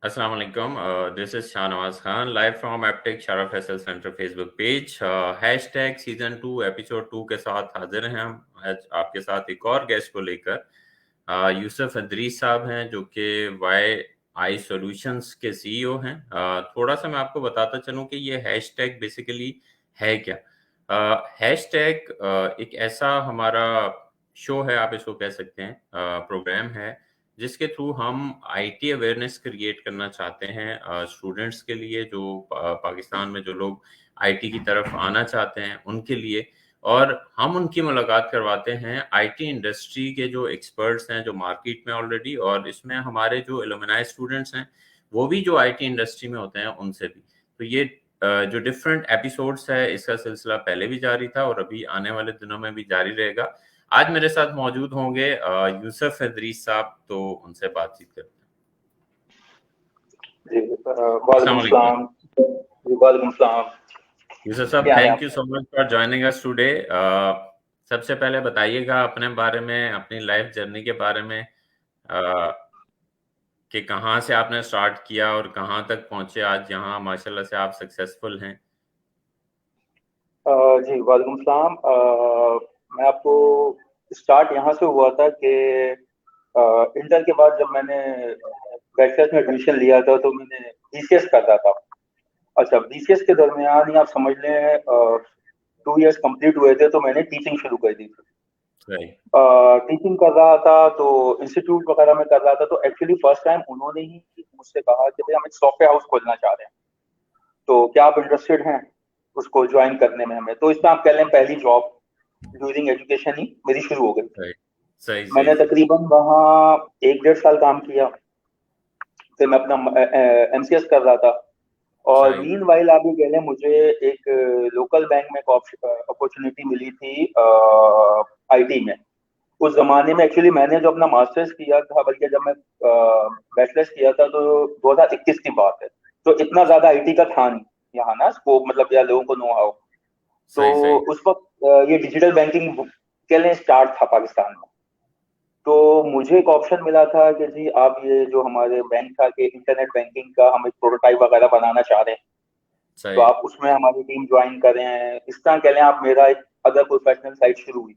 अस्सलाम वालेकुम। This is Shahnawaz Khan live from Aptech Sharaf SL centre Facebook page. Hashtag season 2 episode 2 के साथ हाजिर हैं हम आज आपके साथ एक और गेस्ट को लेकर। यूसुफ अदरीस साहब हैं जो कि वाई आई सॉल्यूशंस के सीईओ हैं। थोड़ा सा मैं आपको बताता चलूं कि ये हैशटैग बेसिकली है क्या। हैशटैग एक ऐसा हमारा शो है, आप इसको कह सकते हैं, प्रोग्राम है जिसके थ्रू हम आईटी अवेयरनेस क्रिएट करना चाहते हैं स्टूडेंट्स के लिए, जो पाकिस्तान में जो लोग आईटी की तरफ आना चाहते हैं उनके लिए। और हम उनकी मुलाकात करवाते हैं आईटी इंडस्ट्री के जो एक्सपर्ट्स हैं जो मार्केट में ऑलरेडी, और इसमें हमारे जो एलुमनाई स्टूडेंट्स हैं वो भी जो आईटी इंडस्ट्री में होते हैं उनसे भी। तो ये जो डिफरेंट एपिसोड्स है इसका सिलसिला पहले भी जारी था और अभी आने वाले दिनों में भी जारी रहेगा। आज मेरे साथ मौजूद होंगे यूसुफ अदरीस साहब, तो उनसे बातचीत करते जी हैं। वालेकुम अस्सलाम वालेकुम सलाम। जी वालेकुम सलाम। यूसुफ साहब, क्या हाल है थैंक यू आपका? So much for joining us today. सबसे पहले बताइएगा अपने बारे में, अपनी लाइफ जर्नी के बारे में, कि कहाँ से आपने स्टार्ट किया और कहाँ तक पहुंचे आज, यहाँ माशाल्लाह से आप सक्सेसफुल हैं। जी वालेकुम सलाम। मैं आपको स्टार्ट यहाँ से हुआ था कि इंटर के बाद जब मैंने बैचलर्स में एडमिशन लिया था तो मैंने बीसीएस कर रहा था। अच्छा, बीसीएस के दरमियान ही आप समझ लें 2 इयर्स कंप्लीट हुए थे तो मैंने टीचिंग शुरू कर दी थी। सही। टीचिंग कर रहा था तो इंस्टीट्यूट वगैरह में कर रहा था, तो एक्चुअली फर्स्ट टाइम उन्होंने ही मुझसे कहा कि भाई हम एक सॉफ्टवेयर हाउस खोलना चाह रहे हैं, तो क्या आप इंटरेस्टेड हैं उसको ज्वाइन करने में हमें। तो इसमें आप कह लें पहली जॉब ड्यूरिंग एजुकेशन ही मेरी शुरू हो गई। सही सही सही मैंने सही। तकरीबन वहाँ 1 डेढ़ साल काम किया, फिर मैं अपना एमसीएस कर रहा था। और सही मीन वाइल आप ये कह लें मुझे एक लोकल बैंक में अपॉर्चुनिटी मिली थी आईटी में। उस जमाने में एक्चुअली मैंने जो अपना मास्टर्स किया था, बल्कि जब मैं बैचलर्स किया था तो 2021 की बात है, तो इतना ज्यादा आईटी का था नहीं यहाँ ना स्कोप, मतलब या लोगों को नो हाउ। तो सही सही। उस वक्त ये डिजिटल बैंकिंग के लिए स्टार्ट था पाकिस्तान में। तो मुझे एक ऑप्शन मिला था कि जी आप ये जो हमारे बैंक था कि इंटरनेट बैंकिंग का हम एक प्रोटोटाइप वगैरह बनाना चाह रहे हैं, तो सही आप उसमें हमारी टीम ज्वाइन करें, इस तरह कह लें आप। मेरा एक अदर प्रोफेशनल साइट शुरू हुई।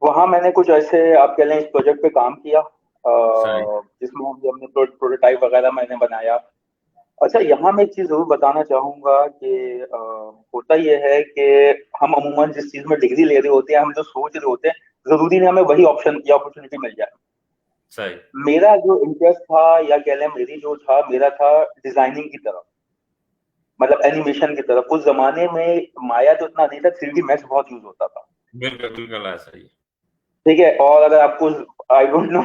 वहां मैंने कुछ ऐसे आप कह लें इस प्रोजेक्ट पे काम किया, सही। जिसमें हमने प्रोटोटाइप वगैरह मैंने बनाया। अच्छा, यहाँ मैं एक चीज जरूर बताना चाहूंगा कि होता यह है कि हम अमूमन जिस चीज में डिग्री ले रहे होते हैं, हम जो सोच रहे होते हैं, जरूरी नहीं हमें वही ऑप्शन या अपॉर्चुनिटी मिल जाए। सही मेरा जो इंटरेस्ट था या कह लें मेरी जो था, मेरा था डिजाइनिंग की तरफ, मतलब एनिमेशन की तरफ। उस जमाने में माया तो इतना नहीं था, 3D मैक्स बहुत यूज होता था। बिल्कुल बिल्कुल ऐसा ही। ठीक है, और अगर आपको, आई डोंट नो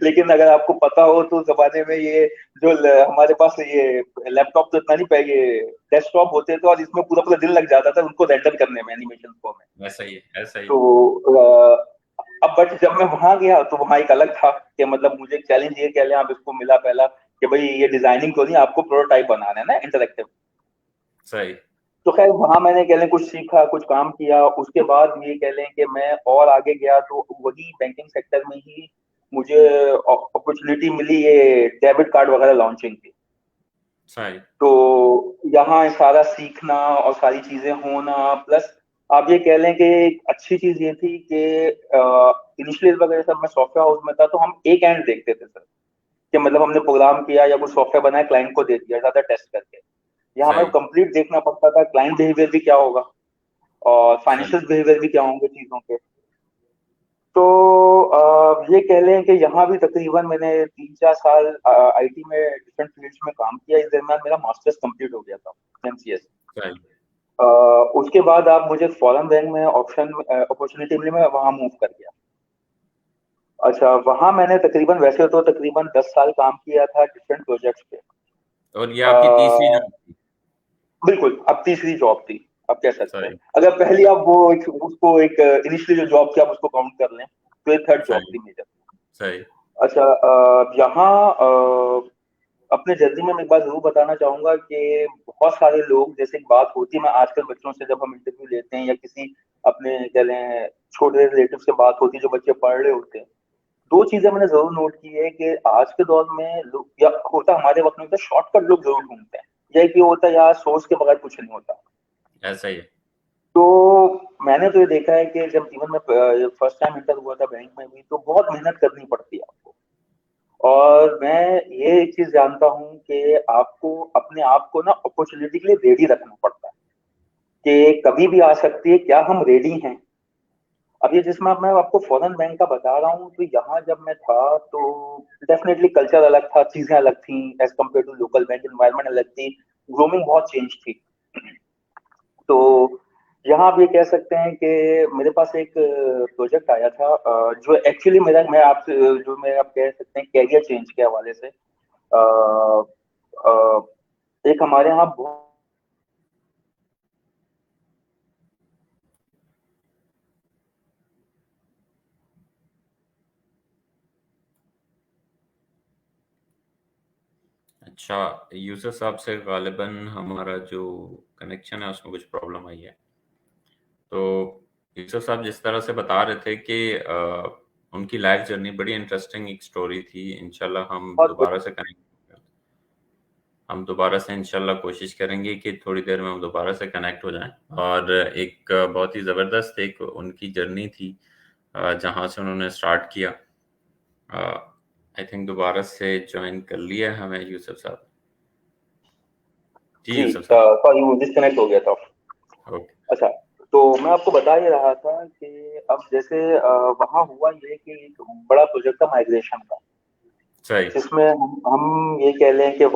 लेकिन अगर आपको पता हो तो उस जमाने में ये जो हमारे पास ये लैपटॉप तो इतना नहीं पाए, ये डेस्कटॉप होते थे और इसमें पूरा पूरा दिन लग जाता था उनको रेंडर करने में, एनिमेशन को में। ऐसा ही ऐसा ही। तो अब बट जब मैं वहां गया तो वहां एक अलग था कि मतलब मुझे एक चैलेंज ये कह लें आप इसको मिला पहला, कि भाई ये डिजाइनिंग तो नहीं, आपको प्रोटोटाइप बनाना है ना, इंटरेक्टिव। सही तो खैर वहां मैंने कह लें कुछ सीखा, कुछ काम किया। उसके बाद ये कह लें कि मैं और आगे गया तो वही बैंकिंग सेक्टर में ही मुझे अपॉर्चुनिटी मिली ये डेबिट कार्ड वगैरह लॉन्चिंग की। सही। तो यहाँ सारा सीखना और सारी चीजें होना, प्लस आप ये कह लें कि एक अच्छी चीज ये थी कि इनिशियली वगैरह जब मैं सॉफ्टवेयर हाउस में था तो हम एक एंड देखते थे सर, कि मतलब हमने प्रोग्राम किया या कुछ सॉफ्टवेयर बनाया, क्लाइंट को दे दिया, ज्यादा टेस्ट करके। यहाँ हमें सही कंप्लीट देखना पड़ता था, क्लाइंट बिहेवियर भी क्या होगा और सही। फाइनेंशियल बिहेवियर भी क्या होंगे चीजों के। तो ये कह लें कि यहाँ भी तकरीबन मैंने 3 4 साल आईटी में डिफरेंट फील्ड्स में काम किया। इस दरमियान मेरा मास्टर्स कंप्लीट हो गया था, एमसीएस। सही उसके बाद आप मुझे फॉरेन बैंक में ऑप्शन अपॉर्चुनिटी मिली, मैं वहां मूव कर गया। अच्छा, वहां मैंने तकरीबन, वैसे तो तकरीबन 10 साल काम किया था डिफरेंट प्रोजेक्ट्स पे। और ये आपकी तीसरी अ, जॉब थी? बिल्कुल, अब तीसरी जॉब थी, आप कह सकते हैं। सही अगर पहली आप वो उसको एक इनिशियली जो जॉब थी आप उसको काउंट कर लें, तो ये थर्ड जॉब सही थी मेजर। सही। अच्छा, यहाँ अपने जर्नी में मैं एक बात जरूर बताना चाहूंगा कि बहुत सारे लोग, जैसे एक बात होती है, मैं आजकल बच्चों से जब हम इंटरव्यू लेते हैं या किसी अपने कह लें छोटे रिलेटिव से बात होती है जो बच्चे पढ़ रहे होते हैं, दो चीजें मैंने जरूर नोट की है कि आज के दौर में लोग, या होता हमारे वक्त में, शॉर्टकट लोग जरूर ढूंढते हैं, या कि होता है यार सोच के बगैर कुछ नहीं होता। ऐसा ही है। तो मैंने तो ये देखा है कि जब जीवन में फर्स्ट टाइम इंटर हुआ था बैंक में भी, तो बहुत मेहनत करनी पड़ती है आपको। और मैं ये एक चीज जानता हूँ कि आपको अपने आप को ना अपॉर्चुनिटी के लिए रेडी रखना पड़ता है, कि कभी भी आ सकती है, क्या हम रेडी हैं। अब ये जिसमें मैं आपको फॉरेन बैंक का बता रहा हूँ, तो यहाँ जब मैं था तो डेफिनेटली कल्चर अलग था, चीजें अलग थी as compare to local bank, environment अलग थी, ग्रूमिंग बहुत चेंज थी। तो यहाँ आप ये कह सकते हैं कि मेरे पास एक प्रोजेक्ट आया था, जो एक्चुअली मेरा, मैं आपसे जो मैं आप कह सकते हैं कैरियर चेंज के हवाले से, अ, अ, एक हमारे यहाँ बहुत। अच्छा, यूसुफ साहब से गालिबन हमारा जो कनेक्शन है उसमें कुछ प्रॉब्लम आई है। तो यूसुफ साहब जिस तरह से बता रहे थे कि उनकी लाइफ जर्नी बड़ी इंटरेस्टिंग एक स्टोरी थी। इंशाल्लाह हम दोबारा से इंशाल्लाह कोशिश करेंगे कि थोड़ी देर में हम दोबारा से कनेक्ट हो जाएं। और एक बहुत ही ज़बरदस्त एक उनकी जर्नी थी जहाँ से उन्होंने स्टार्ट किया। आई थिंक दोबारा से ज्वाइन कर लिया है हमें यूसुफ साहब। जी जी, यूसुफ साहब। सॉरी वो डिस्कनेक्ट हो गया था। ओके। अच्छा, तो मैं आपको बता ही रहा था कि अब जैसे वहाँ हुआ ये कि एक बड़ा प्रोजेक्ट था माइग्रेशन का, सही। जिसमें हम ये कह लें कि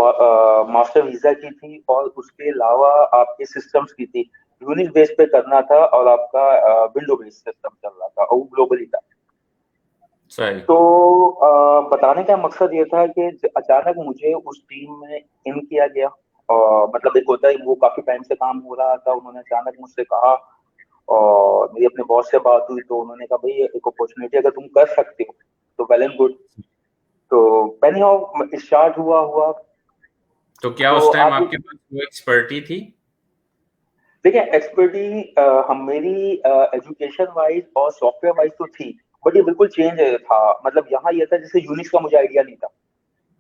मास्टर वीजा की थी, और उसके अलावा आपके सिस्टम्स की थी। यूनिट बेस पे करना था, और आपका विंडो बेस सिस्टम चल रहा था, और वो ग्लोबली था। सही। तो बताने का मकसद ये था कि अचानक मुझे उस टीम में इन किया गया। और मतलब एक होता है, वो काफी टाइम से काम हो रहा था, उन्होंने अचानक मुझसे कहा, और मेरी अपने बॉस से बात हुई, तो उन्होंने कहा भाई एक अपॉर्चुनिटी अगर तुम कर सकते हो तो वेल एंड गुड। तो मैंने स्टार्ट हुआ हुआ। तो क्या तो उस टाइम आप आपके पास वो एक्सपर्टी थी? देखिए, एक्सपर्टी हम मेरी एजुकेशन वाइज और सॉफ्टवेयर वाइज तो थी, बट ये बिल्कुल चेंज था। मतलब यहाँ ये था, जैसे यूनिक्स का मुझे आइडिया नहीं था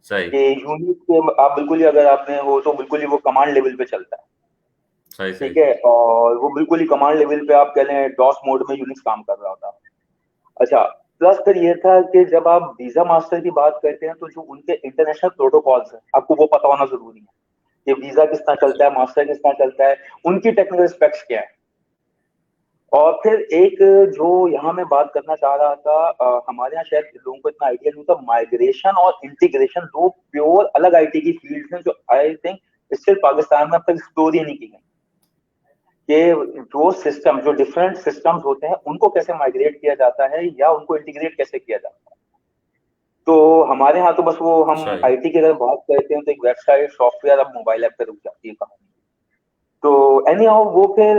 सही कि यूनिक्स आप बिल्कुल ही, अगर आपने हो तो बिल्कुल ही वो कमांड लेवल पे चलता है। सही सही ठीक है, सही। और वो बिल्कुल ही कमांड लेवल पे आप कह लें डॉस मोड में यूनिक्स काम कर रहा था। अच्छा, प्लस फिर ये था कि जब आप वीजा मास्टर की बात करते हैं, तो जो उनके इंटरनेशनल प्रोटोकॉल्स हैं, आपको वो पता होना जरूरी है कि वीजा किस तरह चलता है, मास्टर किस तरह चलता है, उनकी टेक्निकल स्पेक्स क्या है। और फिर एक जो यहाँ मैं बात करना चाह रहा था, हमारे यहाँ शायद लोगों को इतना आइडिया नहीं होता, माइग्रेशन और इंटीग्रेशन दो प्योर अलग आईटी की फील्ड हैं, जो आई थिंक स्टिल पाकिस्तान में अब तक एक्सप्लोर ही नहीं की गई। कि जो सिस्टम, जो डिफरेंट सिस्टम्स होते हैं, उनको कैसे माइग्रेट किया जाता है, या उनको इंटीग्रेट कैसे किया जाता है। तो हमारे यहाँ तो बस वो, हम सही। आईटी की अगर बात करते हैं तो एक वेबसाइट, सॉफ्टवेयर, अब मोबाइल ऐप पे रुक जाती है कहानी। तो एनी हाउ वो फिर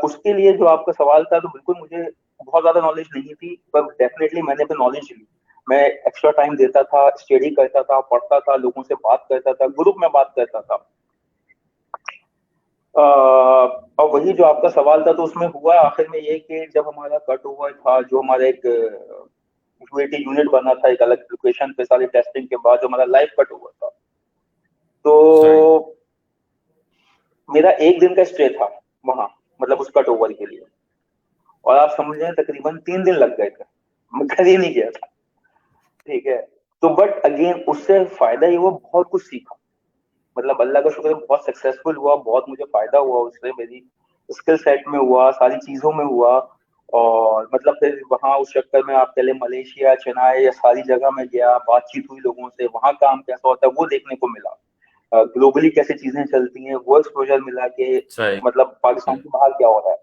उसके लिए जो आपका सवाल था, तो बिल्कुल मुझे बहुत ज्यादा नॉलेज नहीं थी, पर डेफिनेटली मैंने फिर नॉलेज ली। मैं एक्स्ट्रा टाइम देता था, स्टडी करता था, पढ़ता था, लोगों से बात करता था, ग्रुप में बात करता था। और वही जो आपका सवाल था, तो उसमें हुआ आखिर में ये कि जब हमारा कट ओवर था, जो हमारा एक यूएटी यूनिट बना था एक अलग लोकेशन पे, सारी टेस्टिंग के बाद जो हमारा लाइव कट ओवर था, तो सही। मेरा एक दिन का स्टे था वहां, मतलब उस कट ओवर के लिए। और आप समझ लें तकरीबन 3 दिन लग गए थे, मैं घर ही नहीं गया था। ठीक है, तो बट अगेन उससे फायदा ये हुआ, बहुत कुछ सीखा। मतलब अल्लाह का शुक्र है, बहुत सक्सेसफुल हुआ, बहुत मुझे फायदा हुआ उससे, मेरी स्किल सेट में हुआ, सारी चीजों में हुआ। और मतलब फिर वहां उस चक्कर में आप पहले मलेशिया, चेन्नई, या सारी जगह में गया, बातचीत हुई लोगों से, वहां काम कैसा होता है वो देखने को मिला, ग्लोबली कैसे चीजें चलती हैं वो एक्सपोजर मिला कि सही। मतलब पाकिस्तान के बाहर क्या हो रहा है।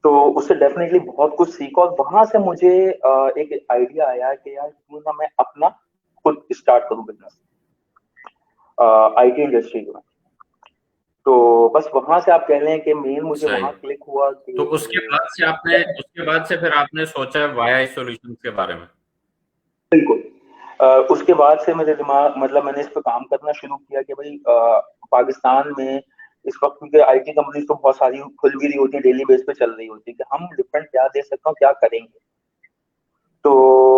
तो उससे डेफिनेटली बहुत कुछ सीखा, और वहां से मुझे एक आइडिया आया कि यार क्यों ना मैं अपना खुद स्टार्ट करूं बिजनेस आईटी इंडस्ट्री में। तो बस वहां से आप कह लें कि मेन मुझे सही। वहां क्लिक हुआ तो कि उसके बाद से फिर आपने सोचा वाई सॉल्यूशंस के बारे में? बिल्कुल, उसके बाद से मेरे दिमाग, मतलब मैंने इस पर काम करना शुरू किया कि भाई पाकिस्तान में इस वक्त, क्योंकि आईटी कंपनी तो बहुत सारी खुल भी रही होती है, डेली बेस पे चल रही होती है, कि हम डिफरेंट क्या दे सकते हैं, क्या करेंगे। तो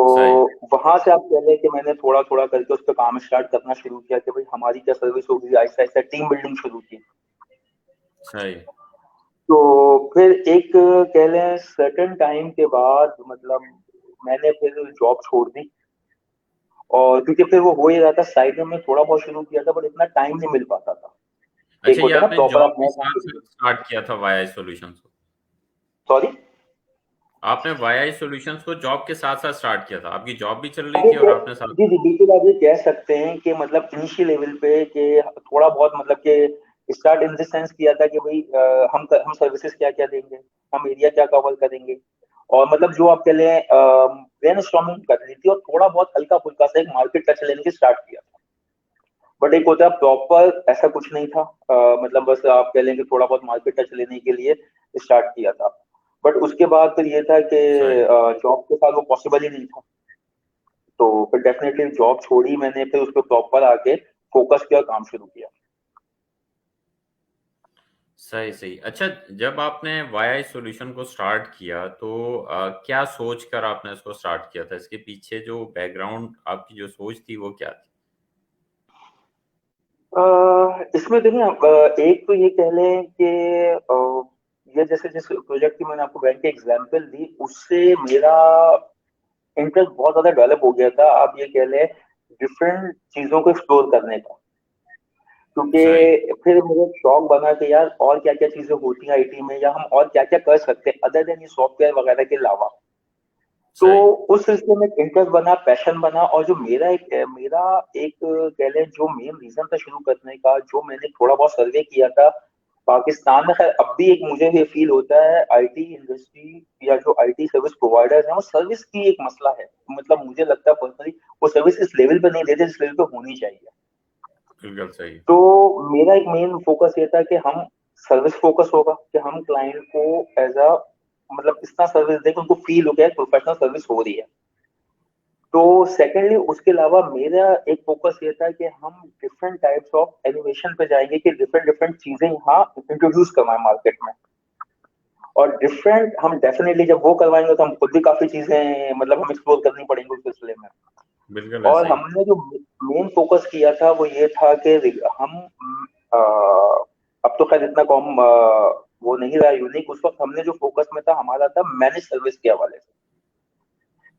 सही। वहां वहां से आप कह लें कि मैंने थोड़ा थोड़ा करके उस पर काम स्टार्ट करना शुरू किया कि भाई हमारी क्या सर्विस होगी, ऐसा ऐसा टीम बिल्डिंग शुरू की। सही। तो फिर एक कह लें सर्टेन टाइम के बाद मतलब मैंने फिर जॉब छोड़ दी, और क्योंकि फिर वो हो ही रहा था साइड में, मैं थोड़ा बहुत शुरू किया था बट इतना टाइम नहीं मिल पाता था। एक अच्छा, ये होता है ना आपने प्रॉपर जॉब आप के नया काम साथ शुरू। स्टार्ट किया था वाई सॉल्यूशंस को? सॉरी। आपने वाई सॉल्यूशंस को जॉब के साथ साथ स्टार्ट किया था? आपकी जॉब भी चल रही अभी थी और आपने साथ? जी जी बिल्कुल, आप ये कह सकते हैं कि मतलब इनिशियल लेवल पे कि थोड़ा बहुत मतलब कि स्टार्ट इन द सेंस किया था कि भाई हम सर्विसेज क्या क्या देंगे, हम एरिया क्या कवर करेंगे, और मतलब जो आप कह लें ब्रेन स्टॉर्मिंग कर ली थी, और थोड़ा बहुत हल्का फुल्का सा एक मार्केट टच लेने की स्टार्ट किया था। बट एक होता है प्रॉपर ऐसा कुछ नहीं था, मतलब बस आप कह लें कि थोड़ा बहुत मार्केट टच लेने के लिए स्टार्ट किया था। बट उसके बाद फिर ये था कि सही। जॉब के साथ वो पॉसिबल ही नहीं था। तो फिर डेफिनेटली जॉब छोड़ी मैंने, फिर उस पर प्रॉपर आके फोकस किया, काम शुरू किया। सही, सही। अच्छा, जब आपने वाई सॉल्यूशन को स्टार्ट किया तो क्या सोच कर आपने इसको स्टार्ट किया था? इसके पीछे जो बैकग्राउंड आपकी जो सोच थी वो क्या थी? इसमें देखिए एक तो ये कह लें कि ये जैसे जिस प्रोजेक्ट की मैंने आपको बैंक की एग्जांपल दी, उससे मेरा इंटरेस्ट बहुत ज्यादा डेवलप हो गया था, आप ये कह लें डिफरेंट चीजों को एक्सप्लोर करने का। सही। क्योंकि फिर मुझे शौक बना कि यार और क्या क्या चीजें होती हैं आईटी में, या हम और क्या क्या कर सकते हैं अदर देन ये सॉफ्टवेयर वगैरह के अलावा। तो सही। उस सिलसिले में इंटरेस्ट बना, पैशन बना, और जो मेरा एक कह लें जो मेन रीजन था शुरू करने का, जो मैंने थोड़ा बहुत सर्वे किया था पाकिस्तान में, खैर अब भी एक मुझे ये फील होता है आईटी इंडस्ट्री या जो आईटी सर्विस प्रोवाइडर्स हैं वो सर्विस की एक मसला है। मतलब मुझे लगता है पर्सनली वो सर्विस इस लेवल पे नहीं देते जिस लेवल पे होनी चाहिए। बिल्कुल सही। तो मेरा एक मेन फोकस ये था कि हम सर्विस फोकस होगा, कि हम क्लाइंट को एज अ मतलब इतना सर्विस दें कि उनको फील हो गया प्रोफेशनल सर्विस हो रही है। तो सेकेंडली उसके अलावा मेरा एक फोकस ये था कि हम डिफरेंट टाइप्स ऑफ एनिमेशन पे जाएंगे, कि डिफरेंट डिफरेंट चीजें यहाँ इंट्रोड्यूस करवाएं मार्केट में। और डिफरेंट हम डेफिनेटली जब वो करवाएंगे तो हम खुद भी काफी चीजें मतलब हम एक्सप्लोर करनी पड़ेंगी उस सिलसिले में। बिल्कुल और ऐसे ही। हमने जो मेन फोकस किया था वो ये था कि हम अ, अब तो खैर इतना कॉम वो नहीं रहा यूनिक, उस वक्त हमने जो फोकस में था हमारा था मैनेज सर्विस के हवाले से,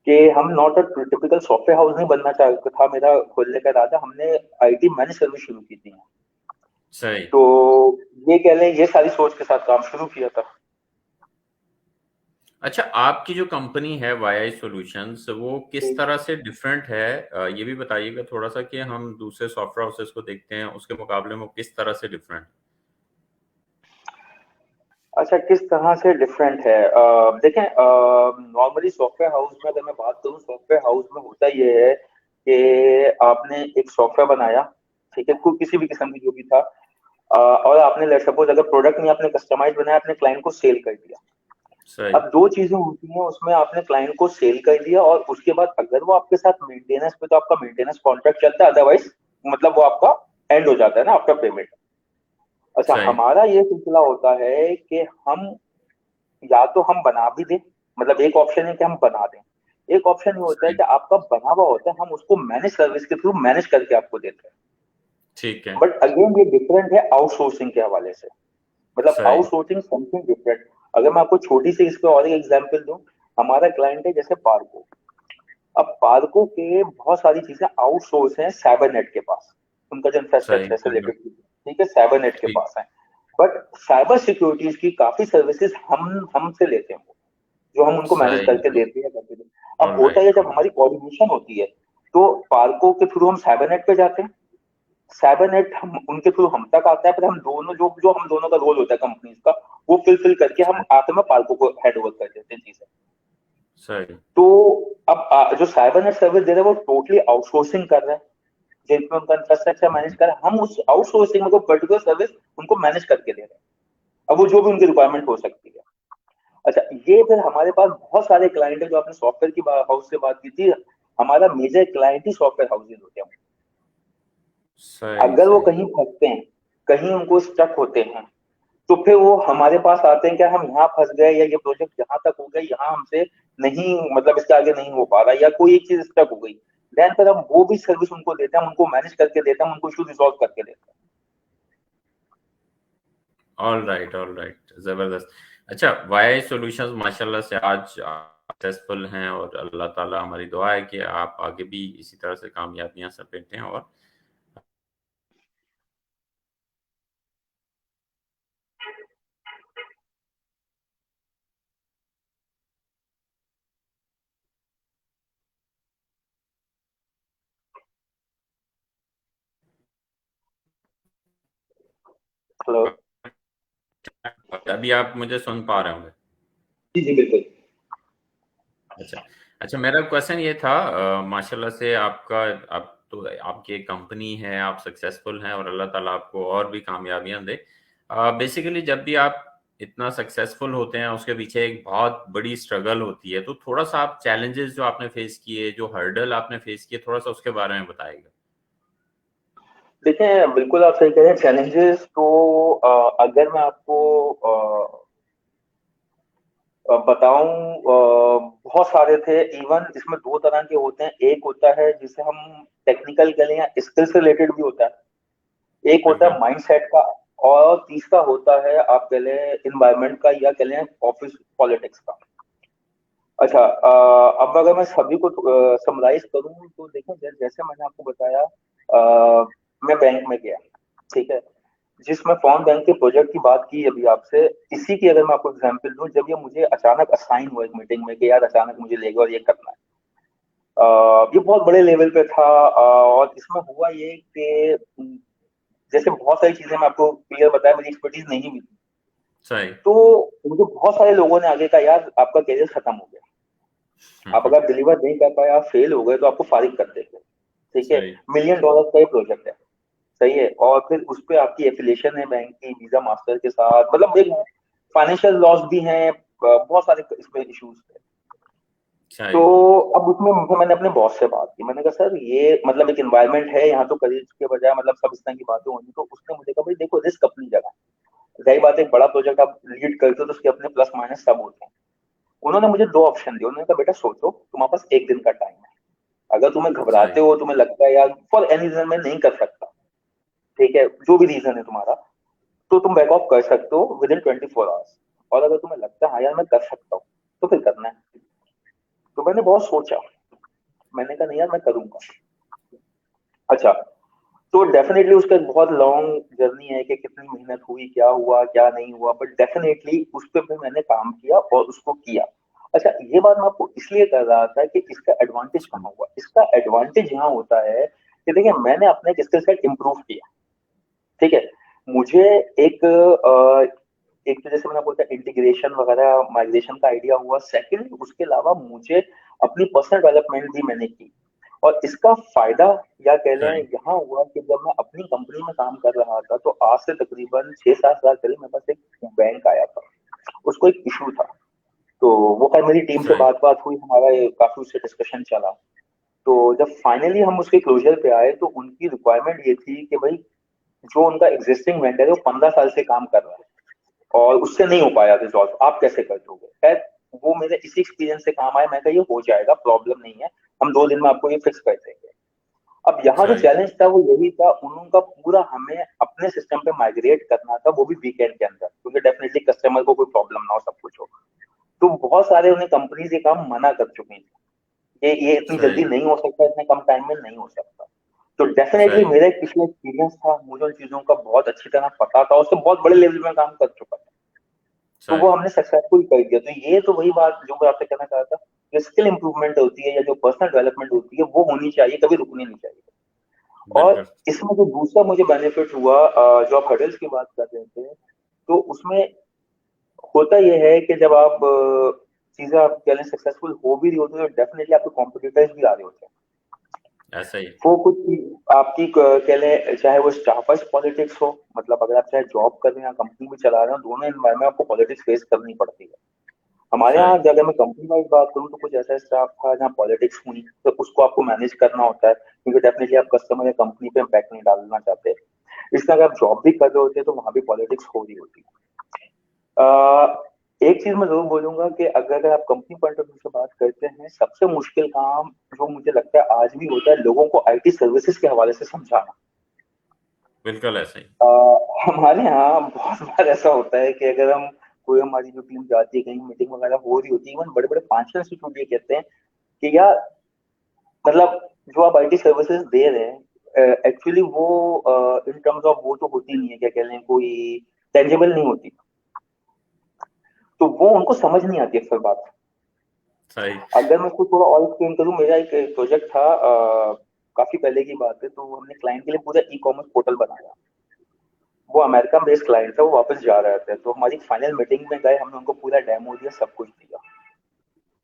कि हम not a typical software house नहीं बनना चाहता था मेरा खोलने का इरादा, हमने आईटी मैनेज सर्विस शुरू की थी। सही। तो ये कह लें ये सारी सोच के साथ काम शुरू किया था। अच्छा, आपकी जो कंपनी है वाई सॉल्यूशंस वो किस तरह से डिफरेंट है? ये भी बताइएगा थोड़ा सा कि हम दूसरे सॉफ्टवेयर हाउसेस को देखते हैं उसके मुकाबले में वो किस तरह से डिफरेंट? अच्छा, किस तरह से डिफरेंट है? देखें, नॉर्मली सॉफ्टवेयर हाउस में अगर मैं बात करूं, सॉफ्टवेयर हाउस में होता ये है कि आपने एक सॉफ्टवेयर बनाया, ठीक है, कोई किसी भी किस्म की जो भी था, और आपने लेट सपोज अगर प्रोडक्ट नहीं आपने कस्टमाइज बनाया, अपने क्लाइंट को सेल कर दिया। सही। अब दो चीजें होती हैं उसमें, आपने क्लाइंट को सेल कर दिया और उसके बाद अगर वो आपके साथ मेंटेनेंस पे, तो आपका मेंटेनेंस कॉन्ट्रैक्ट चलता है, अदरवाइज मतलब वो आपका एंड हो जाता है ना आफ्टर पेमेंट। अच्छा, सही। हमारा ये सिलसिला होता है कि हम या तो हम बना भी दें, मतलब एक ऑप्शन है कि हम बना दें, एक ऑप्शन ये होता है सही। कि आपका बना हुआ होता है, हम उसको मैनेज सर्विस के थ्रू मैनेज करके आपको देते हैं। ठीक है। बट अगेन ये डिफरेंट है आउटसोर्सिंग के हवाले से, मतलब सही। Outsourcing something different. अगर मैं आपको छोटी सी इस पे और एक एग्जांपल दूं, हमारा क्लाइंट है जैसे पार्को। अब पार्को के बहुत सारी चीजें आउटसोर्स हैं साइबरनेट के पास, उनका जो सही। इंफ्रास्ट्रक्चर से बिल्कुल। रिलेटेड, ठीक है, साइबरनेट के ठीक। पास है। बट साइबर सिक्योरिटीज की काफी सर्विसेज हम हमसे लेते हैं, जो हम उनको मैनेज सही। करके देते हैं करके देते हैं। अब होता है ऑलराइट, जब हमारी ऑलराइट। कोऑर्डिनेशन होती है, तो पार्को के थ्रू हम साइबरनेट पे जाते हैं, साइबरनेट हम उनके थ्रू हम तक आता है, फिर हम दोनों जो जो हम दोनों का रोल होता है कंपनीज का, वो फिल करके हम सही। आते में पार्को को हैंड ओवर कर देते हैं चीजें। सही। तो अब जो साइबरनेट सर्विस दे रहे हैं वो टोटली आउटसोर्सिंग कर रहे हैं, जिनमें उनका इंफ्रास्ट्रक्चर मैनेज कर रहे हैं, हम उस आउटसोर्सिंग में पर्टिकुलर सर्विस उनको मैनेज करके दे रहे हैं। अब वो जो भी उनकी रिक्वायरमेंट हो सकती है। अच्छा, ये फिर हमारे पास बहुत सारे क्लाइंट है, जो आपने सॉफ्टवेयर की हाउस से बात की थी, हमारा मेजर क्लाइंट ही सॉफ्टवेयर हाउसेज होते हैं। सही। अगर वो सही। कहीं फंसते हैं, कहीं उनको स्टक होते हैं, तो फिर वो हमारे पास आते हैं कि हम यहाँ फंस गए, या ये प्रोजेक्ट यहाँ तक हो गया, यहाँ हमसे नहीं, मतलब इसके आगे नहीं हो पा रहा, या कोई एक चीज स्टक हो गई। देन फिर हम वो भी सर्विस उनको देते हैं, हम उनको मैनेज करके देते हैं, हम उनको इशू रिजॉल्व करके देते हैं। ऑल राइट, जबरदस्त। अच्छा, वाई सॉल्यूशंस माशाल्लाह से आज सक्सेसफुल हैं, और अल्लाह ताला हमारी दुआ है कि आप आगे भी इसी तरह से कामयाबियां समेटें। और हेलो। अभी आप मुझे सुन पा रहे होंगे? जी जी बिल्कुल। अच्छा। अच्छा, मेरा क्वेश्चन ये था, माशाल्लाह से आपका, आप तो आपकी एक कंपनी है, आप सक्सेसफुल हैं, और अल्लाह ताला आपको और भी कामयाबियां दे। बेसिकली जब भी आप इतना सक्सेसफुल होते हैं, उसके पीछे एक बहुत बड़ी स्ट्रगल होती है। तो थोड़ा सा आप चैलेंजेस जो आपने फेस किए, जो हर्डल आपने फेस किए, थोड़ा सा उसके बारे में बताइएगा। देखिए बिल्कुल आप सही कह रहे हैं, चैलेंजेस तो अगर मैं आपको बताऊं, बहुत सारे थे। इवन इसमें दो तरह के होते हैं, एक होता है जिसे हम टेक्निकल कह लें या स्किल से रिलेटेड भी होता है, एक होता है बिल्कुल। माइंडसेट का, और तीसरा होता है आप कह लें इन्वायरमेंट का, या कह लें ऑफिस पॉलिटिक्स का। अच्छा, अब अगर मैं सभी को समराइज करूं तो देखो, जैसे मैंने आपको बताया, मैं बैंक में गया, ठीक है, जिसमें फॉर्म बैंक के प्रोजेक्ट की बात की अभी आपसे, इसी की अगर मैं आपको एग्जांपल दूं, जब ये मुझे अचानक असाइन हुआ एक मीटिंग में कि यार अचानक मुझे लेगा और ये करना है। ये बहुत बड़े लेवल पे था, और इसमें हुआ ये कि जैसे बहुत सारी चीजें मैं आपको क्लियर बताया, मेरी एक्सपर्टीज नहीं मिली, सही। तो मुझे बहुत सारे लोगों ने आगे कहा यार आपका करियर खत्म हो गया, आप हम्म। अगर डिलीवर नहीं कर पाए, आप फेल हो गए, तो आपको फारिग कर देंगे। ठीक है, सही। $1 million का ये प्रोजेक्ट है, सही है, और फिर उस पे आपकी एफिलिएशन है बैंक की वीजा मास्टर के साथ, मतलब एक फाइनेंशियल लॉस भी है, बहुत सारे इसमें इश्यूज थे। तो सही। अब उसमें मैंने अपने बॉस से बात की, मैंने कहा सर ये मतलब एक एनवायरनमेंट है यहाँ, तो करियर के बजाय मतलब सब इस तरह की बातें होंगी। तो उसने मुझे कहा भाई देखो, रिस्क अपनी जगह है, रही बात एक बड़ा प्रोजेक्ट आप लीड करते हो तो उसके अपने प्लस माइनस सब होते हैं। उन्होंने मुझे दो ऑप्शन दिए, उन्होंने कहा बेटा सोचो, तुम्हारे पास एक दिन का टाइम है, अगर तुम्हें सही। घबराते हो, तुम्हें लगता है यार फॉर एनी रीजन मैं नहीं कर सकता, ठीक है, जो भी रीजन है तुम्हारा, तो तुम बैक ऑफ कर सकते हो विद इन 24 आवर्स, और अगर तुम्हें लगता है हाँ यार मैं कर सकता हूँ, तो फिर करना है। तो मैंने बहुत सोचा, मैंने कहा नहीं यार मैं करूंगा। अच्छा, तो डेफिनेटली उसका एक बहुत लॉन्ग जर्नी है कि कितनी मेहनत हुई, क्या हुआ क्या नहीं हुआ, बट डेफिनेटली उस पर भी मैंने काम किया और उसको किया। अच्छा, ये बात मैं आपको इसलिए कर रहा था कि इसका एडवांटेज कहाँ हुआ, इसका एडवांटेज यहाँ होता है कि देखिए मैंने अपने स्किल सेट इंप्रूव किया, ठीक है, मुझे एक एक तो जैसे मैंने बोला इंटीग्रेशन वगैरह माइग्रेशन का आइडिया हुआ, सेकंड उसके अलावा मुझे अपनी पर्सनल डेवलपमेंट भी मैंने की। और इसका फायदा या कह लें सही। यहाँ हुआ कि जब मैं अपनी कंपनी में काम कर रहा था, तो आज से तकरीबन 6-7 साल पहले मेरे पास एक बैंक आया था, उसको एक इशू था। तो वो खैर मेरी टीम से सही। बात बात हुई, हमारा काफी उससे डिस्कशन चला। तो जब फाइनली हम उसके क्लोजर पे आए, तो उनकी रिक्वायरमेंट ये थी कि भाई जो उनका एग्जिस्टिंग वेंडर है वो 15 साल से काम कर रहा है और उससे नहीं हो पाया रिजॉल्व, आप कैसे कर दोगे। खैर वो मेरे इसी एक्सपीरियंस से काम आया, मैं कहा ये हो जाएगा, प्रॉब्लम नहीं है, हम 2 दिन में आपको ये फिक्स कर देंगे। अब यहाँ जो सही। चैलेंज था वो यही था, उनका पूरा हमें अपने सिस्टम पे माइग्रेट करना था, वो भी वीकेंड के अंदर, क्योंकि डेफिनेटली कस्टमर को कोई प्रॉब्लम ना हो, सब कुछ हो। तो बहुत सारे उन्हें कंपनीज ये काम मना कर चुकी थी कि ये इतनी जल्दी सही। नहीं हो सकता, इतने कम टाइम में नहीं हो सकता। तो डेफिनेटली सही। मेरा एक पिछला एक्सपीरियंस था, मुझे उन चीजों का बहुत अच्छी तरह पता था, उससे बहुत बड़े लेवल में काम कर चुका था, तो वो सही। हमने सक्सेसफुल कर दिया। तो ये तो वही बात जो मैं आपसे कहना चाह रहा था, जो स्किल इंप्रूवमेंट होती है या जो पर्सनल डेवलपमेंट होती है वो होनी चाहिए, कभी रुकनी नहीं चाहिए। और बिल्कुल। इसमें जो दूसरा मुझे बेनिफिट हुआ, जो आप हर्डल्स की बात कर रहे थे, तो उसमें होता यह है कि जब आप चीजें आप कह लें सक्सेसफुल हो भी रही होती है, तो डेफिनेटली आपके कॉम्पिटिटर्स भी आ रहे होते हैं। ऐसा ही। वो कुछ आपकी कह लें, चाहे वो स्टाफर्स पॉलिटिक्स हो, मतलब अगर आप चाहे जॉब कर रहे हैं या कंपनी भी चला रहे हो, दोनों एनवायरमेंट में आपको पॉलिटिक्स फेस करनी पड़ती है। हमारे यहाँ सही। अगर मैं कंपनी वाइज बात करूँ, तो कुछ ऐसा स्टाफ था जहाँ पॉलिटिक्स हुई, तो उसको आपको मैनेज करना होता है, क्योंकि डेफिनेटली आप कस्टमर या कंपनी पे इम्पैक्ट नहीं डालना चाहते। इसलिए अगर आप जॉब भी कर रहे होते हैं तो वहां भी पॉलिटिक्स हो रही होती है। एक चीज मैं जरूर बोलूंगा कि अगर आप कंपनी पॉइंट ऑफ व्यू से बात करते हैं, सबसे मुश्किल काम जो मुझे लगता है आज भी होता है लोगों को आईटी सर्विसेज के हवाले से समझाना। बिल्कुल ऐसा ही। अ, हमारे यहाँ बहुत बार ऐसा होता है कि अगर हम कोई हमारी जो टीम जाती है कहीं मीटिंग वगैरह हो रही होती है, इवन बड़े बड़े फाइनेंशियल इंस्टीट्यूट ये कहते हैं कि यार मतलब जो आप आईटी सर्विसेज दे रहे हैं एक्चुअली वो इन टर्म्स ऑफ वो तो होती नहीं है, क्या कह लें, कोई टेंजिबल नहीं होती, तो वो उनको समझ नहीं आती अक्सर बात। सही। अगर मैं इसको थोड़ा और एक्सप्लेन करूँ, मेरा एक प्रोजेक्ट था, काफी पहले की बात है, तो हमने क्लाइंट के लिए पूरा ई कॉमर्स पोर्टल बनाया। वो अमेरिका बेस्ड क्लाइंट था, वो वापस जा रहे थे, तो हमारी फाइनल मीटिंग में गए, हमने उनको पूरा डेमो दिया, सब कुछ दिया।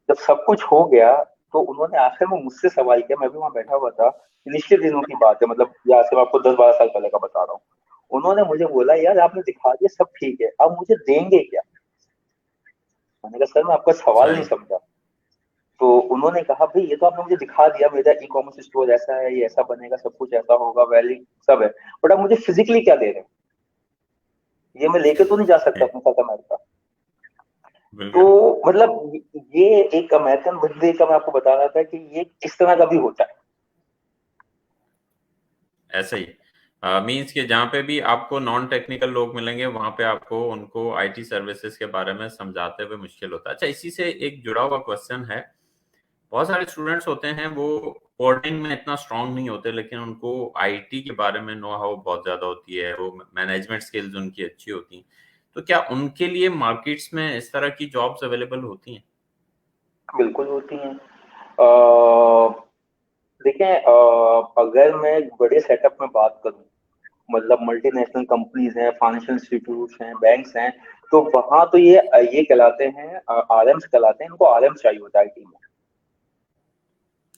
जब सब कुछ हो गया तो उन्होंने आखिर में मुझसे सवाल किया, मैं भी वहां बैठा हुआ था, निश्चित दिनों की बात है, मतलब यहाँ से मैं आपको 10-12 साल पहले का बता रहा हूँ। उन्होंने मुझे बोला, यार आपने दिखा दिया सब ठीक है, अब मुझे देंगे क्या? मैंने कहा सर मैं आपका सवाल नहीं सही। समझा। तो उन्होंने कहा, भाई ये तो आपने मुझे दिखा दिया, मेरा ई कॉमर्स स्टोर ऐसा है, ये ऐसा बनेगा, सब कुछ ऐसा होगा, वैली सब है, बट आप मुझे फिजिकली क्या दे रहे हैं? ये मैं लेके तो नहीं जा सकता अपने साथ अमेरिका। तो बिल्कुल मतलब ये एक अमेरिकन बंदे का मैं आपको बता रहा था कि ये किस तरह का भी होता है। ऐसा ही। मीन्स कि जहाँ पे भी आपको नॉन टेक्निकल लोग मिलेंगे वहां पे आपको उनको आईटी सर्विसेज के बारे में समझाते हुए मुश्किल होता है। अच्छा, इसी से एक जुड़ा हुआ क्वेश्चन है। बहुत सारे स्टूडेंट्स होते हैं वो कोडिंग में इतना स्ट्रांग नहीं होते, लेकिन उनको आईटी के बारे में नो हाउ बहुत ज्यादा होती है, वो मैनेजमेंट स्किल्स उनकी अच्छी होती हैं। तो क्या उनके लिए मार्केट्स में इस तरह की जॉब्स अवेलेबल होती हैं? बिल्कुल होती हैं। देखें, अगर मैं एक बड़े सेटअप में बात करूं, मतलब मल्टीनेशनल कंपनीज हैं, फाइनेंशियल इंस्टीट्यूट्स हैं, बैंक्स हैं, तो वहां तो ये कहलाते हैं, आरएम्स कहलाते हैं, इनको आरएम्स चाहिए होता है आईटी में,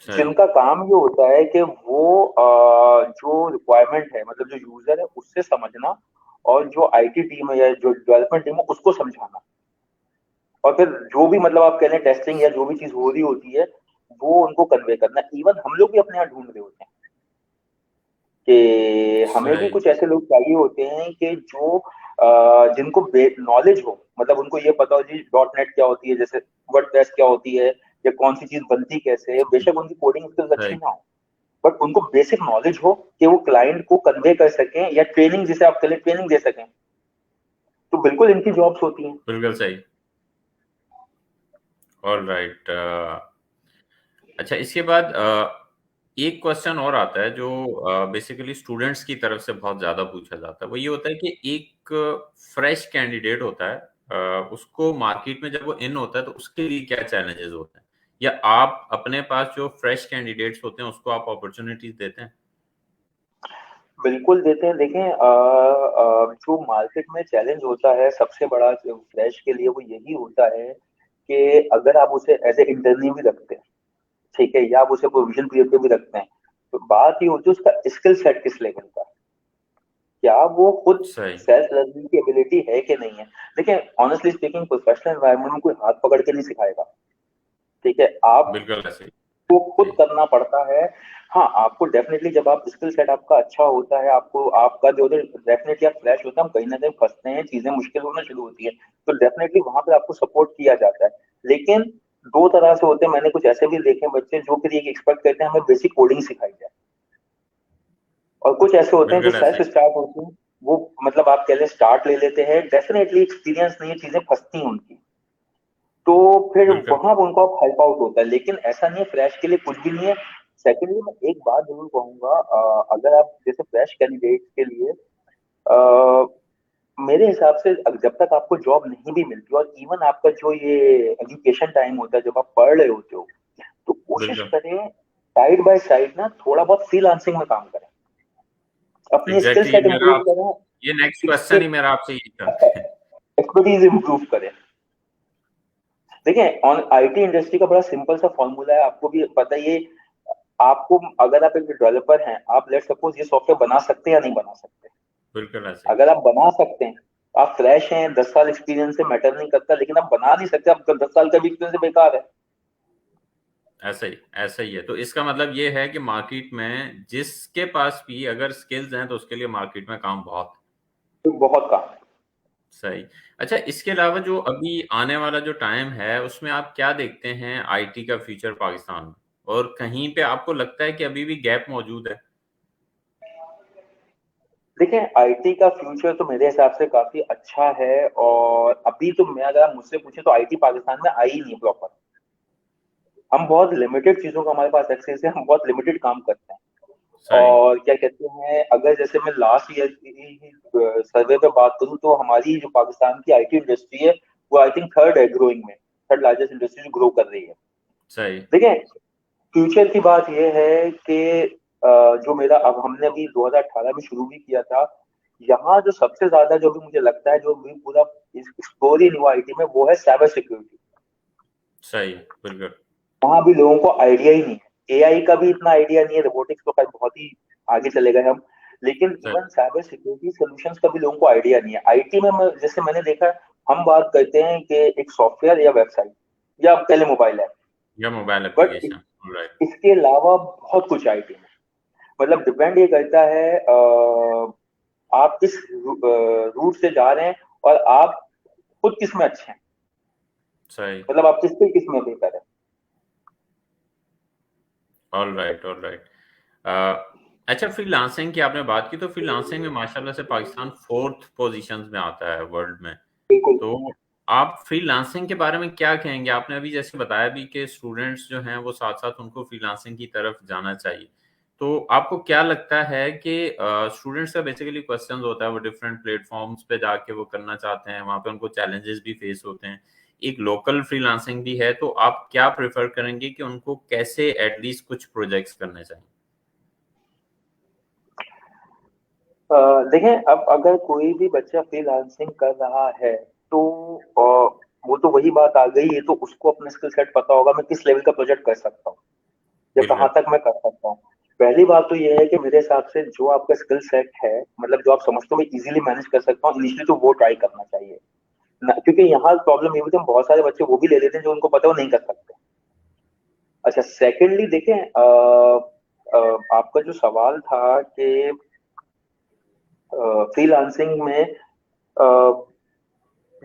सही। जिनका काम ये होता है कि वो जो रिक्वायरमेंट है, मतलब जो यूजर है उससे समझना, और जो आईटी टीम है या जो डेवलपमेंट टीम है उसको समझाना, और फिर जो भी मतलब आप कह लें टेस्टिंग या जो भी चीज हो रही होती है वो उनको कन्वे करना। इवन हम लोग भी अपने यहाँ ढूंढ रहे होते हैं कि हमें भी सही। कुछ ऐसे लोग चाहिए होते हैं कि जो जिनको नॉलेज हो, मतलब उनको ये पता हो जी डॉट नेट क्या होती है, जैसे वर्डप्रेस क्या होती है, या कौन सी चीज बनती कैसे है, बेशक उनकी कोडिंग स्किल्स अच्छी सही। ना हो, बट उनको बेसिक नॉलेज हो कि वो क्लाइंट को कन्वे कर सकें, या ट्रेनिंग जिसे आप कहें ट्रेनिंग दे सकें, तो बिल्कुल इनकी जॉब्स होती हैं। बिल्कुल सही। All right. अच्छा, इसके बाद एक क्वेश्चन और आता है जो बेसिकली स्टूडेंट्स की तरफ से बहुत ज्यादा पूछा जाता है। वो ये होता है कि एक फ्रेश कैंडिडेट होता है, उसको मार्केट में जब वो इन होता है तो उसके लिए क्या चैलेंजेस होते हैं, या आप अपने पास जो फ्रेश कैंडिडेट्स होते हैं उसको आप अपॉर्चुनिटीज देते हैं? बिल्कुल देते हैं। देखें, जो मार्केट में चैलेंज होता है सबसे बड़ा फ्लैश के लिए, वो यही होता है कि अगर आप उसे एज ए इंटरव्यू भी रखते हैं, ठीक है, या आप उसे प्रोविजन पीरियड पे भी रखते हैं, तो बात ये होती है उसका स्किल सेट किस लेवल का है, क्या वो खुद सही। सेल्फ लर्निंग की एबिलिटी है कि नहीं है। देखिए, ऑनेस्टली स्पीकिंग, प्रोफेशनल एनवायरनमेंट में कोई हाथ पकड़ के नहीं सिखाएगा, ठीक है, आप बिल्कुल ऐसे को खुद ही। करना पड़ता है। हाँ, आपको डेफिनेटली जब आप स्किल सेट आपका अच्छा होता है, आपको आपका जो डेफिनेटली आप फ्लैश होता है, हम कहीं ना कहीं फंसते हैं, चीजें मुश्किल होना शुरू होती है, तो डेफिनेटली वहां पे आपको सपोर्ट किया जाता है। लेकिन दो तरह से होते हैं, मैंने कुछ ऐसे भी देखे हैं बच्चे जो फिर ये एक्सपेक्ट करते हैं हमें बेसिक कोडिंग सिखाई जाए, और कुछ ऐसे होते हैं जो बिल्कुल ऐसे सेल्फ ही। स्टार्ट होते हैं, वो मतलब आप कह लें स्टार्ट ले लेते हैं, डेफिनेटली एक्सपीरियंस नहीं है, चीजें फंसती हैं उनकी, तो फिर बिल्कुल। वहां उनको आप हेल्प आउट होता है, लेकिन ऐसा नहीं है फ्रेश के लिए कुछ भी नहीं है। सेकेंडली मैं एक बात जरूर कहूंगा, अगर आप जैसे फ्रेश कैंडिडेट के लिए, अ, मेरे हिसाब से जब तक आपको जॉब नहीं भी मिलती, और इवन आपका जो ये एजुकेशन टाइम होता है जब आप पढ़ रहे होते हो, तो कोशिश बिल्कुल करें साइड बाय साइड ना थोड़ा बहुत फ्रीलांसिंग में काम करें, अपनी स्किल एग्जैक्टली। सेट इंप्रूव करें, ये नेक्स्ट क्वेश्चन ही मेरा आपसे यही था। एक्सपर्टीज इंप्रूव करें। देखिए, ऑन आईटी इंडस्ट्री का बड़ा सिंपल सा फॉर्मूला है, आपको भी पता ही है। आपको, अगर आप एक डेवलपर हैं, आप लेट सपोज ये सॉफ्टवेयर बना सकते हैं या नहीं बना सकते? बिल्कुल ऐसे ही। अगर आप बना सकते हैं, आप फ्रेश हैं, 10 साल एक्सपीरियंस से मैटर नहीं करता, लेकिन आप बना नहीं सकते, आप 10 साल का भी एक्सपीरियंस बेकार है। ऐसा ही। ऐसा ही है। तो इसका मतलब ये है कि मार्केट में जिसके पास भी अगर स्किल्स हैं तो उसके लिए मार्केट में काम बहुत है। तो बहुत काम है। सही। अच्छा, इसके अलावा जो अभी आने वाला जो टाइम है उसमें आप क्या देखते हैं आईटी का फ्यूचर पाकिस्तान में, और कहीं पे आपको लगता है कि अभी भी गैप मौजूद है? देखिए, आईटी का फ्यूचर तो मेरे हिसाब से काफी अच्छा है, और अभी तो मैं, अगर आप मुझसे पूछे, तो आईटी पाकिस्तान में आई ही नहीं प्रॉपर। हम बहुत लिमिटेड चीजों का हमारे पास एक्सेस है, हम बहुत लिमिटेड काम करते हैं। सही। और क्या कहते हैं, अगर जैसे मैं लास्ट ईयर की सर्वे पे बात करूं, तो हमारी जो पाकिस्तान की आईटी इंडस्ट्री है, वो आई थिंक थर्ड है ग्रोइंग में, थर्ड लार्जेस्ट इंडस्ट्री जो ग्रो कर रही है। सही। देखिए, फ्यूचर की बात यह है कि जो मेरा, अब हमने अभी 2018 में शुरू भी किया था, यहाँ जो सबसे ज्यादा, जो भी मुझे लगता है, जो भी पूरा एक्सप्लोर ही नहीं हुआ आईटी में, वो है साइबर सिक्योरिटी। सही। बिल्कुल। वहां भी लोगों को आइडिया ही नहीं है, एआई का भी इतना आइडिया नहीं है, रोबोटिक्स तो खैर बहुत ही आगे चले गए हम, लेकिन सही। इवन साइबर सिक्योरिटी सॉल्यूशंस का भी लोगों को आइडिया नहीं है आईटी में। जैसे मैंने देखा, हम बात करते हैं कि एक सॉफ्टवेयर या वेबसाइट या पहले मोबाइल ऐप, या मोबाइल बट एप्लीकेशन। राइट। इसके अलावा बहुत कुछ आईटी में, मतलब डिपेंड ये करता है आप किस रूट से जा रहे हैं, और आप खुद किस में अच्छे हैं, सही। मतलब आप किस में बेहतर है। All right, all right. अच्छा, फ्रीलांसिंग की आपने बात की, तो फ्रीलांसिंग में माशाल्लाह से पाकिस्तान फोर्थ पोजीशंस में आता है वर्ल्ड में। बिल्कुल। तो आप फ्रीलांसिंग के बारे में क्या कहेंगे? आपने अभी जैसे बताया भी कि स्टूडेंट्स जो हैं वो साथ साथ उनको फ्रीलांसिंग की तरफ जाना चाहिए। तो आपको क्या लगता है कि स्टूडेंट्स का बेसिकली क्वेश्चन होता है, वो डिफरेंट प्लेटफॉर्म्स पे जाके वो करना चाहते हैं, वहाँ पे उनको चैलेंजेस भी फेस होते हैं, एक लोकल फ्रीलांसिंग भी है, तो आप क्या प्रेफर करेंगे कि उनको कैसे एटलीस्ट कुछ प्रोजेक्ट्स करने चाहिए? देखें, अब अगर कोई भी बच्चा फ्रीलांसिंग कर रहा है, तो वो तो वही बात आ गई है, तो उसको अपना स्किल सेट पता होगा, मैं किस लेवल का प्रोजेक्ट कर सकता हूँ या कहाँ बिल्कुल। तक मैं कर सकता हूँ। पहली बात तो ये है कि मेरे हिसाब से जो आपका स्किल सेट है, मतलब जो आप समझते हो मैं इजीली मैनेज कर सकता हूँ, इनिशियली तो वो ट्राई करना चाहिए ना, क्योंकि यहाँ प्रॉब्लम ये होती है, बहुत सारे बच्चे वो भी ले लेते हैं जो उनको पता है वो नहीं कर सकते। अच्छा, सेकेंडली देखें, आपका जो सवाल था कि फ्रीलांसिंग में, अ,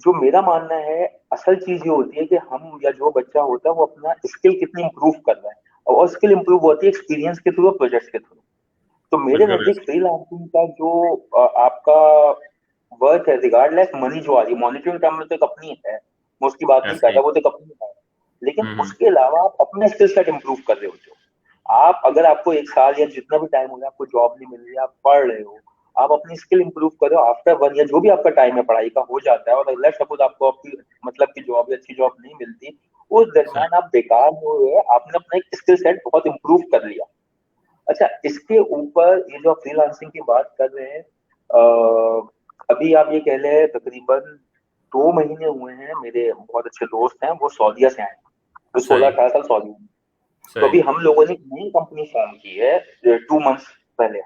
जो मेरा मानना है, असल चीज ये होती है कि हम, या जो बच्चा होता है, वो अपना स्किल कितनी इंप्रूव कर रहा है, और स्किल इंप्रूव होती है एक्सपीरियंस के थ्रू और प्रोजेक्ट्स के थ्रू। तो मेरे बिल्कुल नजदीक फ्रीलांसिंग का जो आपका वर्क है, रिगार्डलेस मनी जो आ रही है, मॉनिटरी टर्म में तो एक अपनी है, मैं उसकी बात नहीं ऐसे कर ही। रहा, वो तो एक अपनी है, लेकिन हम्म। उसके अलावा आप अपना स्किल सेट इंप्रूव कर रहे हो। जो आप, अगर आपको एक साल या जितना भी टाइम हो गया, आपको जॉब नहीं मिल रही है, आप पढ़ रहे हो, आप अपनी स्किल इंप्रूव करो, आफ्टर 1 ईयर जो भी आपका टाइम है पढ़ाई का हो जाता है, और अगला सपोज आपको आपकी मतलब की जॉब या अच्छी जॉब नहीं मिलती, उस सही। दरमियान आप बेकार हो रहे हैं, आपने अपना एक स्किल सेट बहुत इंप्रूव कर लिया। अच्छा, इसके ऊपर ये जो आप फ्रीलांसिंग की बात कर रहे हैं, अभी आप ये कह लें, तकरीबन 2 महीने हुए हैं, मेरे बहुत अच्छे दोस्त हैं, वो सऊदीया से आए हैं, जो सोलह सही। अठारह साल सऊदी में। तो सही। अभी हम लोगों ने एक नई कंपनी फॉर्म की है 2 मंथ्स पहले,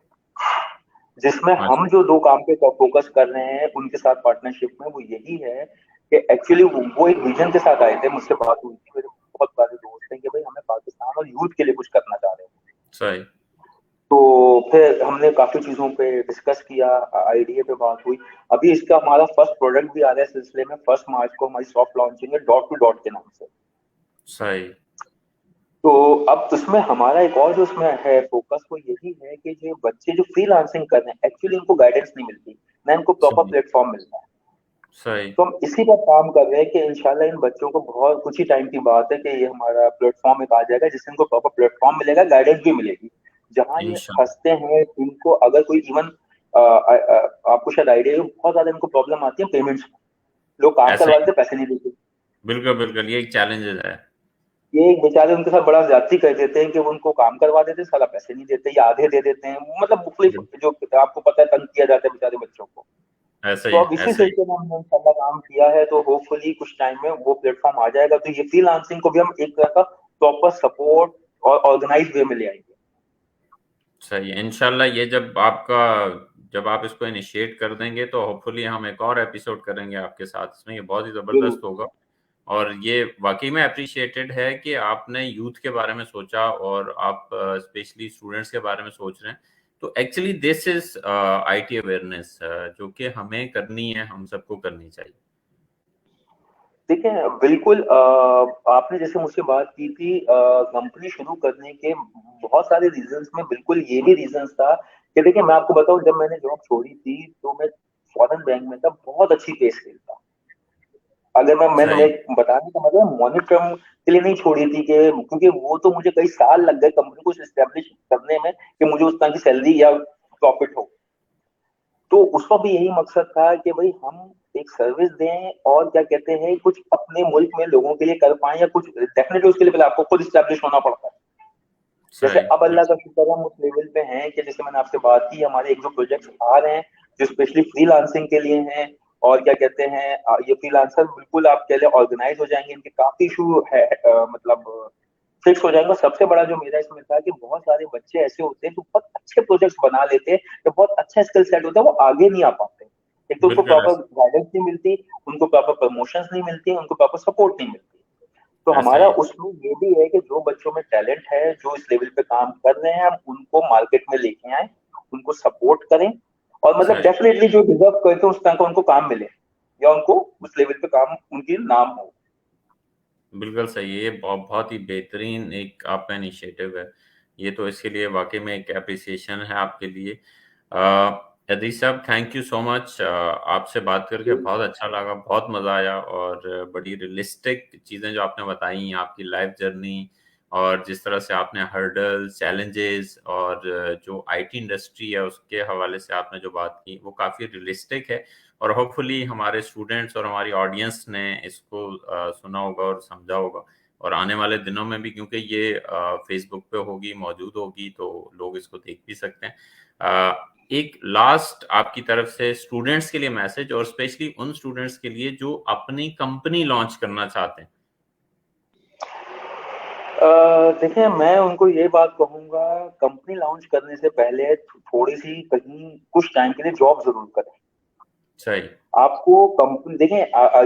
जिसमें हम माशा। जो दो काम पे फोकस कर रहे हैं उनके साथ पार्टनरशिप में, वो यही है कि एक्चुअली वो एक विजन के साथ आए थे, मुझसे बात हुई थी, मेरे बहुत सारे दोस्त हैं कि भाई हमें पाकिस्तान और यूथ के लिए कुछ करना चाह रहे हैं। सही। तो फिर हमने काफी चीजों पे डिस्कस किया, आइडिया पे बात हुई। अभी इसका हमारा फर्स्ट प्रोडक्ट भी आ रहा है सिलसिले में, 1 मार्च को हमारी सॉफ्ट लॉन्चिंग है, डॉट टू डॉट के नाम से। सही। तो अब उसमें हमारा एक और जो उसमें है फोकस, वो यही है कि जो बच्चे जो फ्रीलांसिंग कर रहे हैं, एक्चुअली इनको गाइडेंस नहीं मिलती, ना इनको प्रॉपर सही। प्लेटफॉर्म मिलता है। सही। तो हम इसी पर काम कर रहे हैं कि इंशाल्लाह इन बच्चों को, बहुत कुछ ही टाइम की बात है कि ये हमारा प्लेटफॉर्म एक आ जाएगा, जिससे इनको प्रॉपर प्लेटफॉर्म मिलेगा, गाइडेंस भी मिलेगी, जहाँ ये इंशाल्लाह। फंसते हैं। इनको अगर कोई इवन, आपको शायद आइडिया है, बहुत ज्यादा इनको प्रॉब्लम आती है पेमेंट्स में, लोग काम ऐसे करवा ही। देते, पैसे नहीं देते। बिल्कुल बिल्कुल, ये एक चैलेंजेस है। ये एक बेचारे उनके साथ बड़ा ज्यादती कर देते हैं कि वो उनको काम करवा देते हैं, साला पैसे नहीं देते या आधे दे देते हैं, मतलब मुख्तलिफ, बिल्कुल। जो आपको पता है, तंग किया जाता है बेचारे बच्चों को। ऐसे तो ही, अब इसी ऐसे ही। सिलसिले में हमने इंशाल्लाह काम किया है, तो होपफुली कुछ टाइम में वो प्लेटफॉर्म आ जाएगा, तो ये फ्रीलांसिंग को भी हम एक तरह का प्रॉपर सपोर्ट और ऑर्गेनाइज वे में ले आएंगे। सही है। इंशाल्लाह ये जब आप इसको इनिशिएट कर देंगे तो होपफुली हम एक और एपिसोड करेंगे आपके साथ इसमें, ये बहुत ही जरूर। ज़बरदस्त होगा। और ये वाकई में अप्रिशिएटेड है कि आपने यूथ के बारे में सोचा और आप स्पेशली स्टूडेंट्स के बारे में सोच रहे हैं। तो actually this is IT awareness जो कि हमें करनी है, हम सबको करनी चाहिए। देखिए, बिल्कुल आपने जैसे मुझसे बात की थी कंपनी शुरू करने के बहुत सारे रीजंस में बिल्कुल ये भी रीजंस था कि देखिए मैं आपको बताऊं, जब मैंने जॉब छोड़ी थी तो मैं फॉरेन बैंक में था, बहुत अच्छी पे स्केल था। अगर मैं सही। बताने का मतलब मॉनिटर के लिए नहीं छोड़ी थी कि क्योंकि वो तो मुझे कई साल लग गए कंपनी को एस्टेब्लिश करने में कि मुझे उस तरह की सैलरी या प्रॉफिट हो। तो उसका भी यही मकसद था कि भाई हम एक सर्विस दें और क्या कहते हैं कुछ अपने मुल्क में लोगों के लिए कर पाए या कुछ, डेफिनेटली उसके लिए पहले आपको खुद स्टैब्लिश होना पड़ता है। जैसे सही। अब अल्लाह का शुक्र है हम उस लेवल पे हैं कि जैसे मैंने आपसे बात की, हमारे एक दो प्रोजेक्ट्स आ रहे हैं जो स्पेशली फ्रीलांसिंग के लिए हैं। और क्या कहते हैं ये फ्रीलांसर बिल्कुल आप कह लें ऑर्गेनाइज हो जाएंगे, इनके काफी इशू है मतलब फिक्स हो जाएगा। सबसे बड़ा जो मेरा इसमें था कि बहुत सारे बच्चे ऐसे होते हैं जो बहुत अच्छे प्रोजेक्ट्स बना लेते हैं, जो बहुत अच्छा स्किल सेट होता है, वो आगे नहीं आ पाते। एक तो उनको बिल्कुल प्रॉपर गाइडेंस नहीं मिलती, उनको प्रॉपर प्रमोशंस नहीं मिलती, उनको प्रॉपर सपोर्ट नहीं मिलती। तो ऐसा हमारा ही। उसमें ये भी है कि जो बच्चों में टैलेंट है, जो इस लेवल पे काम कर रहे हैं, हम उनको मार्केट में लेके आए, उनको सपोर्ट करें और मतलब सही। डेफिनेटली जो डिजर्व करते हैं उस तरह का उनको काम मिले या उनको उस लेवल पे काम उनकी नाम हो। बिल्कुल सही है। ये बहुत ही बेहतरीन एक आपका इनिशिएटिव है। ये तो इसके लिए वाकई में एक एप्रिसिएशन है आपके लिए। अदीस साहब, थैंक यू सो मच। आपसे बात करके बहुत अच्छा लगा, बहुत मज़ा आया, और बड़ी रियलिस्टिक चीज़ें जो आपने बताई, आपकी लाइफ जर्नी, और जिस तरह से आपने हर्डल्स, चैलेंजेस, और जो आईटी इंडस्ट्री है उसके हवाले से आपने जो बात की, वो काफ़ी रियलिस्टिक है। और होपफुली हमारे स्टूडेंट्स और हमारी ऑडियंस ने इसको सुना होगा और समझा होगा, और आने वाले दिनों में भी, क्योंकि ये फेसबुक पे होगी, मौजूद होगी, तो लोग इसको देख भी सकते हैं। एक लास्ट आपकी तरफ से स्टूडेंट्स के लिए मैसेज, और स्पेशली उन स्टूडेंट्स के लिए जो अपनी कंपनी लॉन्च करना चाहते हैं। देखिए मैं उनको ये बात कहूंगा, कंपनी लॉन्च करने से पहले थोड़ी सी कहीं कुछ टाइम के लिए जॉब जरूर करें। सही। आपको कंपनी देखें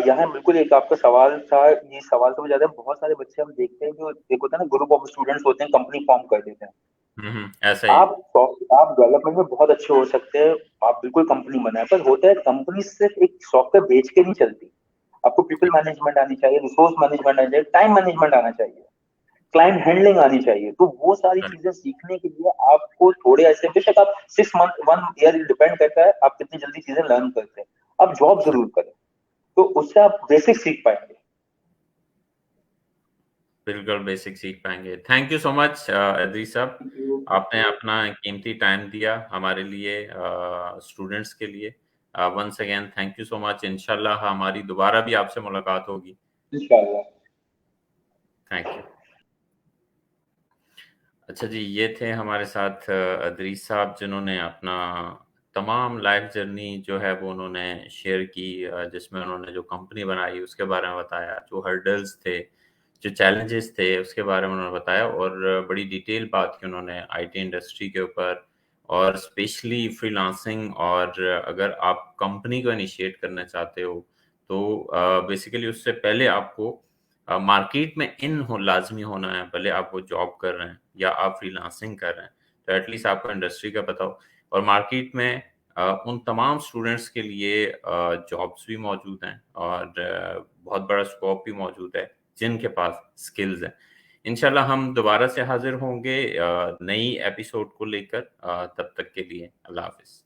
यहाँ बिल्कुल एक आपका सवाल था, ये सवाल तो ज्यादा बहुत सारे बच्चे हम देखते हैं जो एक होता है ना ग्रुप ऑफ स्टूडेंट्स होते हैं, कंपनी फॉर्म कर देते हैं। ऐसा ही। आप डेवलपमेंट में बहुत अच्छे हो सकते हैं, आप बिल्कुल कंपनी बनाए, पर होता है कंपनी सिर्फ एक सॉफ्टवेयर बेच के नहीं चलती। आपको पीपल मैनेजमेंट आनी चाहिए, रिसोर्स मैनेजमेंट आनी चाहिए, टाइम मैनेजमेंट आना चाहिए, क्लाइंट हैंडलिंग आनी चाहिए। तो वो सारी चीजें सीखने के लिए आपको थोड़े ऐसे, बेशक आप 6 मंथ 1 ईयर डिपेंड करता है आप कितनी जल्दी चीजें लर्न करते हैं, आप जॉब जरूर करें तो उससे आप बेसिक सीख पाएंगे। बिल्कुल बेसिक सीख पाएंगे। थैंक यू सो मच अदीस साहब, थैंक यू। आपने अपना कीमती टाइम दिया हमारे लिए, स्टूडेंट्स के लिए। Once again thank you so much. इंशाल्लाह हमारी दोबारा भी आपसे मुलाकात होगी। इंशाल्लाह। Thank you. अच्छा जी, ये थे हमारे साथ अदरीस साहब, जिन्होंने अपना तमाम लाइफ जर्नी जो है वो उन्होंने शेयर की, जिसमें उन्होंने जो कंपनी बनाई उसके बारे में बताया, जो हर्डल्स थे, जो चैलेंजेस थे उसके बारे में उन्होंने बताया, और बड़ी डिटेल बात की उन्होंने आईटी इंडस्ट्री के ऊपर, और स्पेशली फ्रीलांसिंग। और अगर आप कंपनी को इनिशिएट करना चाहते हो, तो बेसिकली उससे पहले आपको मार्केट में इन हो लाज़मी होना है, भले आप वो जॉब कर रहे हैं या आप फ्रीलांसिंग कर रहे हैं, तो एटलीस्ट आपको इंडस्ट्री का पता हो। और मार्केट में उन तमाम स्टूडेंट्स के लिए जॉब्स भी मौजूद हैं, और बहुत बड़ा स्कोप भी मौजूद है जिनके पास स्किल्स हैं। इंशाल्लाह हम दोबारा से हाज़िर होंगे नई एपिसोड को लेकर। तब तक के लिए अल्लाह हाफ़िज़।